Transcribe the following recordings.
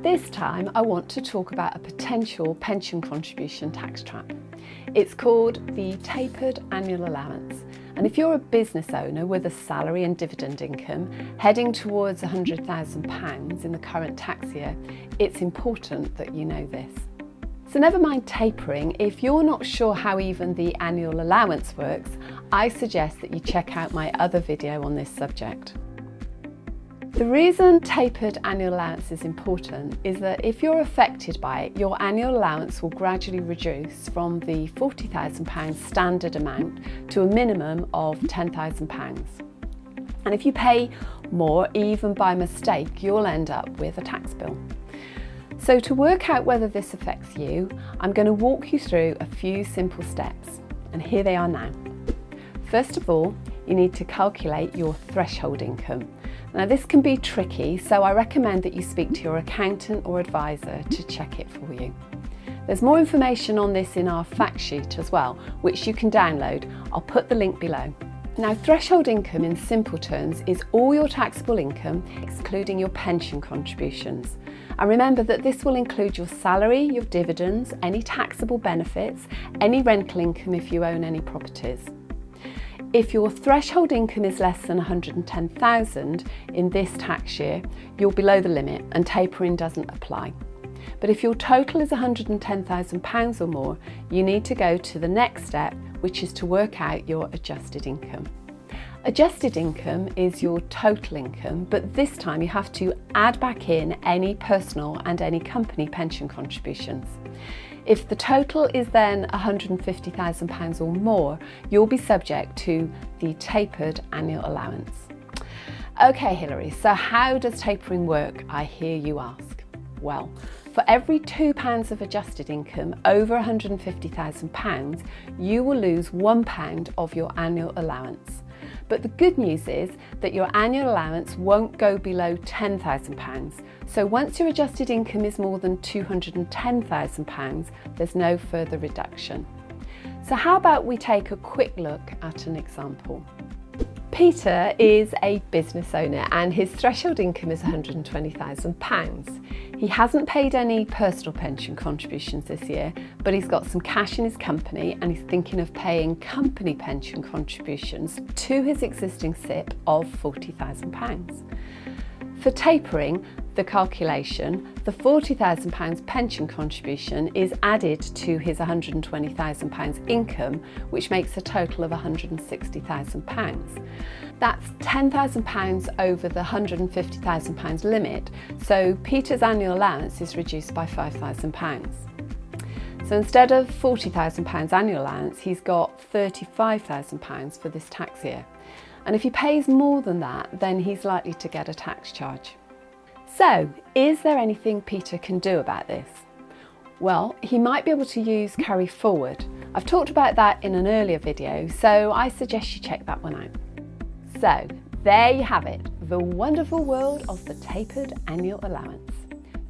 This time I want to talk about a potential pension contribution tax trap. It's called the tapered annual allowance. And if you're a business owner with a salary and dividend income heading towards £100,000 in the current tax year, it's important that you know this. So never mind tapering, if you're not sure how even the annual allowance works, I suggest that you check out my other video on this subject. The reason tapered annual allowance is important is that if you're affected by it, your annual allowance will gradually reduce from the £40,000 standard amount to a minimum of £10,000. And if you pay more, even by mistake, you'll end up with a tax bill. So to work out whether this affects you, I'm going to walk you through a few simple steps, and here they are now. First of all, you need to calculate your threshold income. Now this can be tricky, so I recommend that you speak to your accountant or advisor to check it for you. There's more information on this in our fact sheet as well, which you can download. I'll put the link below. Now, threshold income in simple terms is all your taxable income, excluding your pension contributions. And remember that this will include your salary, your dividends, any taxable benefits, any rental income if you own any properties. If your threshold income is less than £110,000 in this tax year, you're below the limit and tapering doesn't apply. But if your total is £110,000 or more, you need to go to the next step, which is to work out your adjusted income. Adjusted income is your total income, but this time you have to add back in any personal and any company pension contributions. If the total is then £150,000 or more, you'll be subject to the tapered annual allowance. Okay, Hilary, so how does tapering work, I hear you ask? Well, for every £2 of adjusted income over £150,000, you will lose £1 of your annual allowance. But the good news is that your annual allowance won't go below £10,000. So once your adjusted income is more than £210,000, there's no further reduction. So how about we take a quick look at an example? Peter is a business owner and his threshold income is £120,000. He hasn't paid any personal pension contributions this year, but he's got some cash in his company and he's thinking of paying company pension contributions to his existing SIPP of £40,000. For tapering, the calculation, the £40,000 pension contribution is added to his £120,000 income, which makes a total of £160,000. That's £10,000 over the £150,000 limit, so Peter's annual allowance is reduced by £5,000. So instead of £40,000 annual allowance, he's got £35,000 for this tax year. And if he pays more than that, then he's likely to get a tax charge. So, is there anything Peter can do about this? Well, he might be able to use carry forward. I've talked about that in an earlier video, so I suggest you check that one out. So, there you have it, the wonderful world of the tapered annual allowance.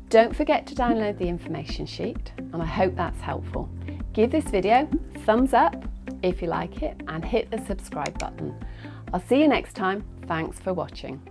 Don't forget to download the information sheet, and I hope that's helpful. Give this video a thumbs up if you like it, and hit the subscribe button. I'll see you next time. Thanks for watching.